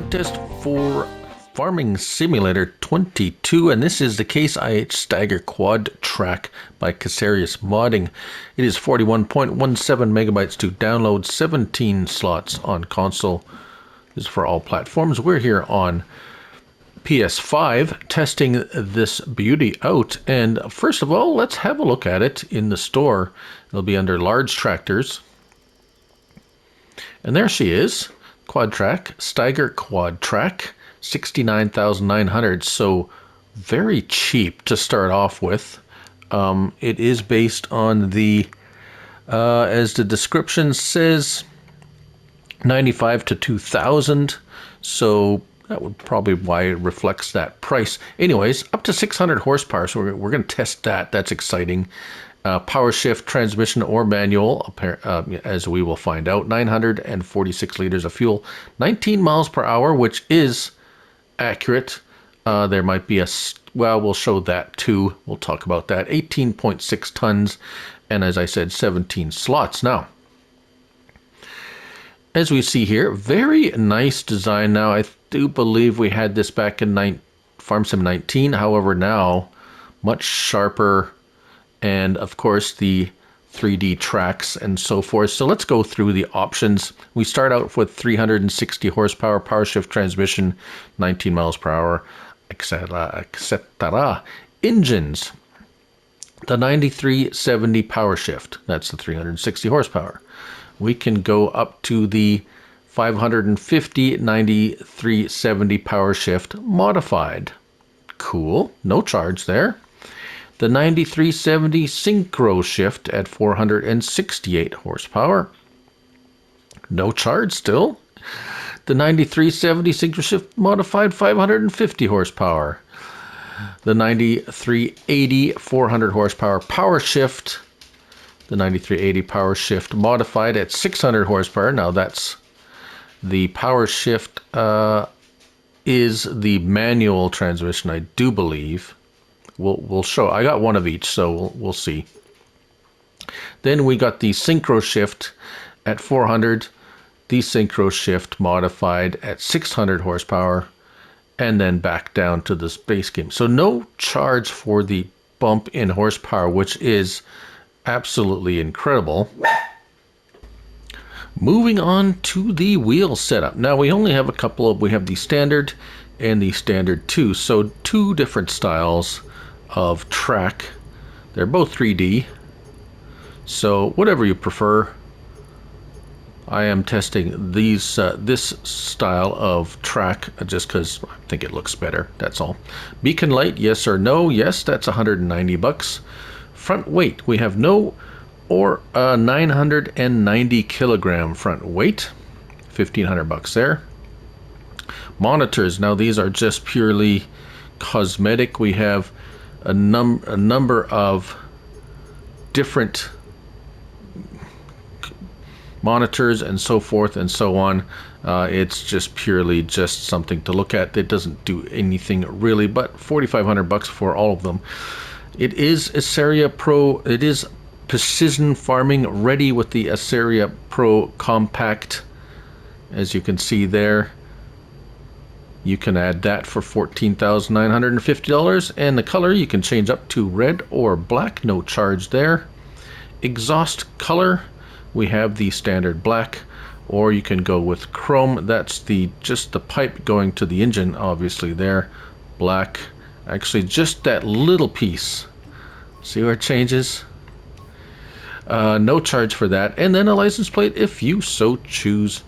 contest for Farming Simulator 22, and this is the Case IH Steiger QuadTrack by Casearias Modding. It is 41.17 megabytes to download, 17 slots on console. This is for all platforms. We're here on PS5 testing this beauty out, and first of all, let's have a look at it in the store. It'll be under large tractors, and there she is. QuadTrack, Steiger QuadTrack, 69,900. So very cheap to start off with. It is based on the, as the description says, 95 to 2,000. So that would probably why it reflects that price. Anyways, up to 600 horsepower. So we're going to test that. That's exciting. Power shift, transmission, or manual, as we will find out. 946 liters of fuel, 19 miles per hour, which is accurate. There might be well, we'll show that too. We'll talk about that. 18.6 tons, and as I said, 17 slots. Now, as we see here, very nice design. Now, I do believe we had this back in Farm Sim 19. However, now, much sharper, and of course the 3D tracks and so forth. So let's go through the options. We start out with 360 horsepower, power shift transmission, 19 miles per hour, etc., etc. Engines, the 9370 power shift, that's the 360 horsepower. We can go up to the 550 9370 power shift modified. Cool, no charge there. The 9370 synchro shift at 468 horsepower. No charge still. The 9370 synchro shift modified, 550 horsepower. The 9380 400 horsepower power shift. The 9380 power shift modified at 600 horsepower. Now that's the power shift is the manual transmission, I do believe. We'll show. I got one of each, so we'll see. Then we got the synchro shift at 400, the synchro shift modified at 600 horsepower, and then back down to this base game. So no charge for the bump in horsepower, which is absolutely incredible. Moving on to the wheel setup. Now we only have a couple of, we have the standard and the standard 2. So two different styles of track. They're both 3D, so whatever you prefer. I am testing these this style of track just because I think it looks better, that's all. Beacon light, yes or no? Yes, that's 190 bucks. Front weight, we have no or 990 kilogram front weight, 1,500 bucks there. Monitors, now these are just purely cosmetic. We have a number of different monitors and so forth and so on. It's just purely just something to look at. It doesn't do anything really, but 4,500 bucks for all of them. It is Casearia Pro. It is precision farming ready with the Casearia Pro Compact, as you can see there. You can add that for $14,950, and the color you can change up to red or black, no charge there. Exhaust color, we have the standard black, or you can go with chrome. That's just the pipe going to the engine, obviously there, black. Actually, just that little piece. See where it changes? No charge for that, and then a license plate if you so choose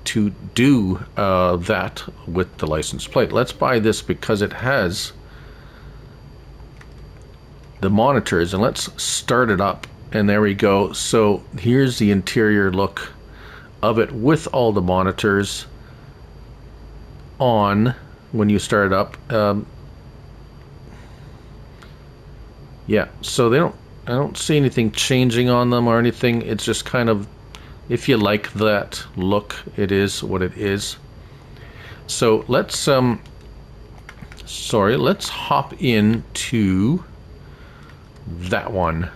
to do that with the license plate. Let's buy this because it has the monitors, and let's start it up, and there we go. So here's the interior look of it with all the monitors on when you start it up. Yeah, so I don't see anything changing on them or anything. It's just kind of, if you like that look, it is what it is. So let's let's hop into that one.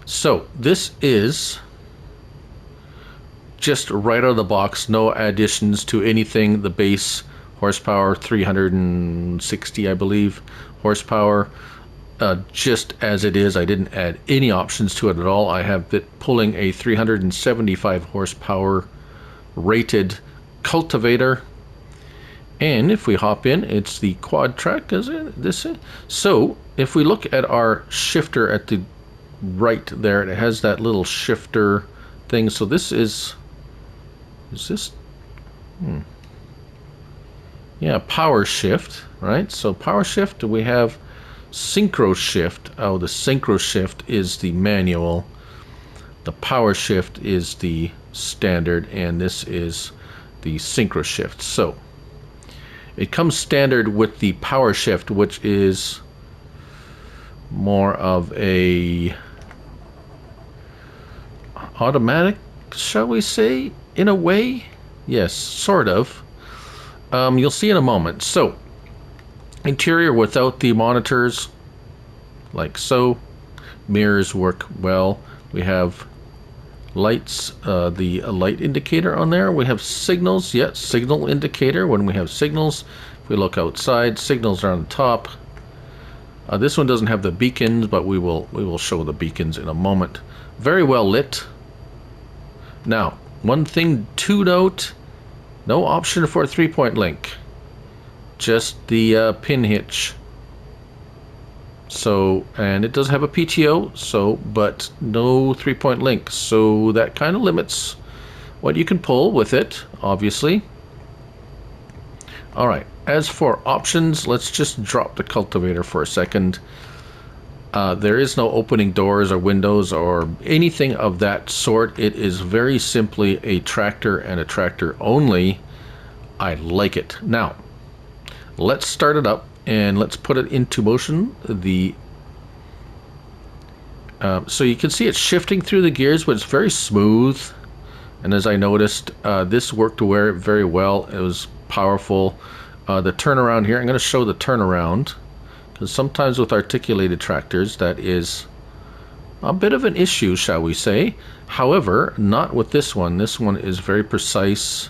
So this is just right out of the box, no additions to anything. The base horsepower, 360, I believe, horsepower, just as it is. I didn't add any options to it at all. I have it pulling a 375 horsepower rated cultivator. And if we hop in, it's the QuadTrack, is it? This is. So if we look at our shifter at the right there, it has that little shifter thing. So this is this? Yeah, power shift, right? So power shift, we have synchro shift. Oh, the synchro shift is the manual. The power shift is the standard, and this is the synchro shift. So it comes standard with the power shift, which is more of a automatic, shall we say, in a way. Yes, sort of. You'll see in a moment. So interior without the monitors, like so. Mirrors work well. We have lights, the light indicator on there. We have signals. Yes, signal indicator when we have signals. If we look outside, signals are on the top. This one doesn't have the beacons, but we will show the beacons in a moment. Very well lit. Now, one thing to note, no option for a 3-point link, just the pin hitch. So, and it does have a PTO, so, but no 3-point link. So that kind of limits what you can pull with it, obviously. All right, as for options, let's just drop the cultivator for a second. There is no opening doors or windows or anything of that sort. It is very simply a tractor and a tractor only. I like it. Now, let's start it up and let's put it into motion. So you can see it's shifting through the gears, but it's very smooth. And as I noticed, this worked very well. It was powerful. The turnaround here, I'm going to show the turnaround, because sometimes with articulated tractors that is a bit of an issue, shall we say. However, not with this one. This one is very precise.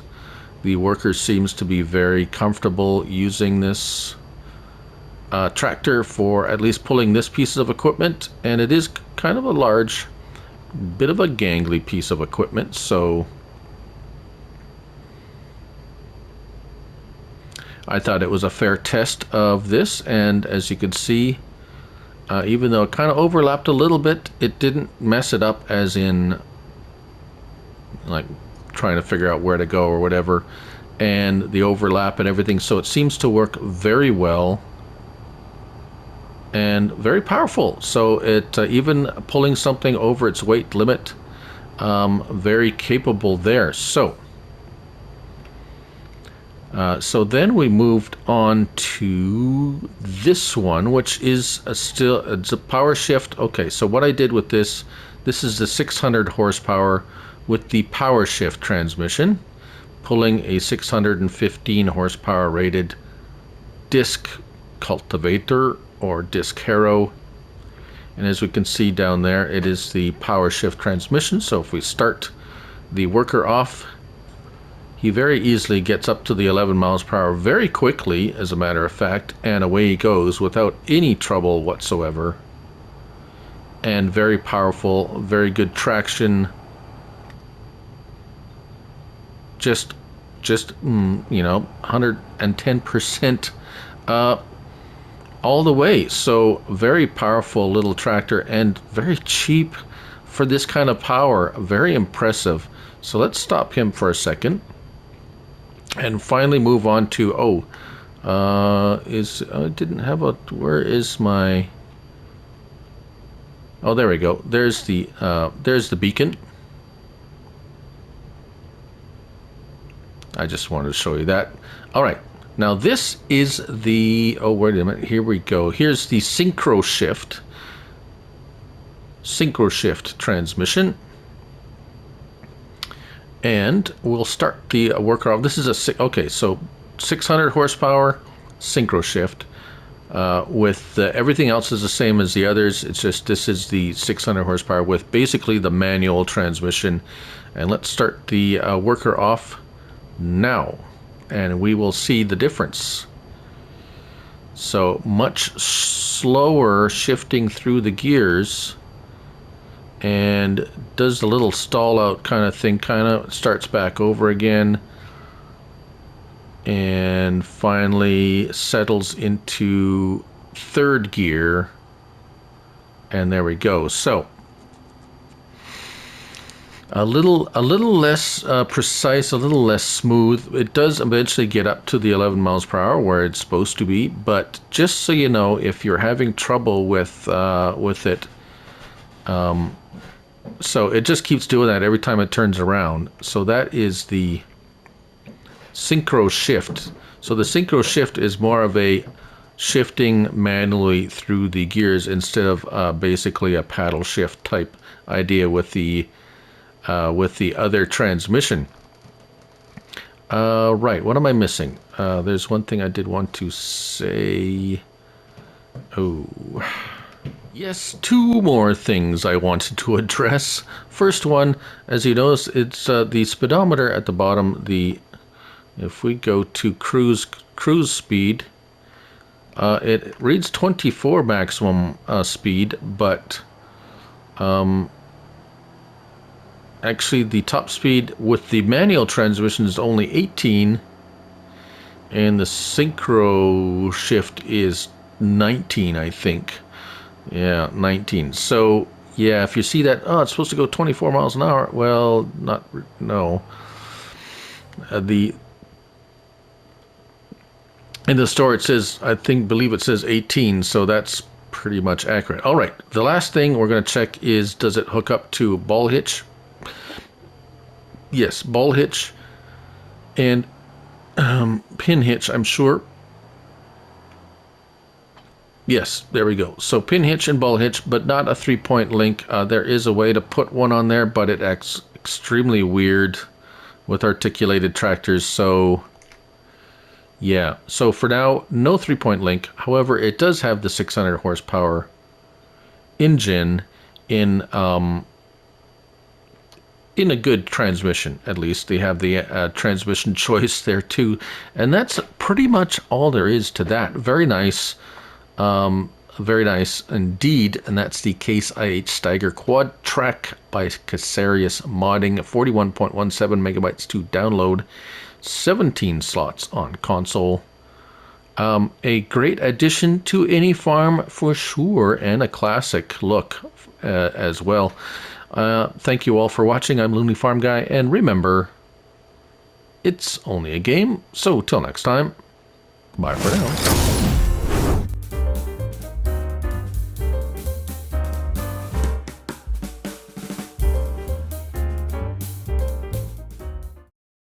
The worker seems to be very comfortable using this tractor for at least pulling this piece of equipment, and it is kind of a large, bit of a gangly piece of equipment, so I thought it was a fair test of this. And as you can see, even though it kind of overlapped a little bit, it didn't mess it up, as in like trying to figure out where to go or whatever, and the overlap and everything. So it seems to work very well and very powerful. So it even pulling something over its weight limit, very capable there. So then we moved on to this one, which is it's a power shift. Okay, so what I did with this is the 600 horsepower with the power shift transmission, pulling a 615 horsepower rated disc cultivator or disc harrow. And as we can see down there, it is the power shift transmission. So if we start the worker off, he very easily gets up to the 11 miles per hour very quickly, as a matter of fact, and away he goes without any trouble whatsoever. And very powerful, very good traction. Just you know, 110% all the way. So very powerful little tractor and very cheap for this kind of power. Very impressive. So let's stop him for a second and finally move on to didn't have a, where is my, oh, there we go. There's the beacon. I just wanted to show you that. All right, now this is the, oh, wait a minute, here we go. Here's the synchro shift transmission. And we'll start the worker off. This is okay, so 600 horsepower synchro shift. with everything else is the same as the others. It's just this is the 600 horsepower with basically the manual transmission. And let's start the worker off now, and we will see the difference. So much slower shifting through the gears, and does the little stall out kind of thing, kind of starts back over again, and finally settles into third gear, and there we go. So a little less precise, a little less smooth. It does eventually get up to the 11 miles per hour where it's supposed to be, but just so you know, if you're having trouble with it, so it just keeps doing that every time it turns around. So that is the synchro shift. So the synchro shift is more of a shifting manually through the gears instead of basically a paddle shift type idea with the other transmission. Right, what am I missing? There's one thing I did want to say. Oh, yes, two more things I wanted to address. First one, as you notice, it's the speedometer at the bottom. If we go to cruise speed, it reads 24 maximum speed, but actually the top speed with the manual transmission is only 18, and the synchro shift is 19, I think. Yeah, 19. So yeah, if you see that, oh, it's supposed to go 24 miles an hour. Well, no. In the store it says, believe it says 18, so that's pretty much accurate. All right, the last thing we're going to check is, does it hook up to ball hitch? Yes, ball hitch and pin hitch, I'm sure. Yes, there we go. So pin hitch and ball hitch, but not a 3-point link. There is a way to put one on there, but it acts extremely weird with articulated tractors. So yeah, so for now, no 3-point link. However, it does have the 600 horsepower engine in a good transmission. At least they have the transmission choice there too, and that's pretty much all there is to that. Very nice. Very nice indeed, and that's the Case IH Steiger QuadTrack by Casearias Modding, 41.17 megabytes to download, 17 slots on console. A great addition to any farm for sure, and a classic look as well. Thank you all for watching. I'm Looney Farm Guy, and remember, it's only a game, so till next time, bye for now.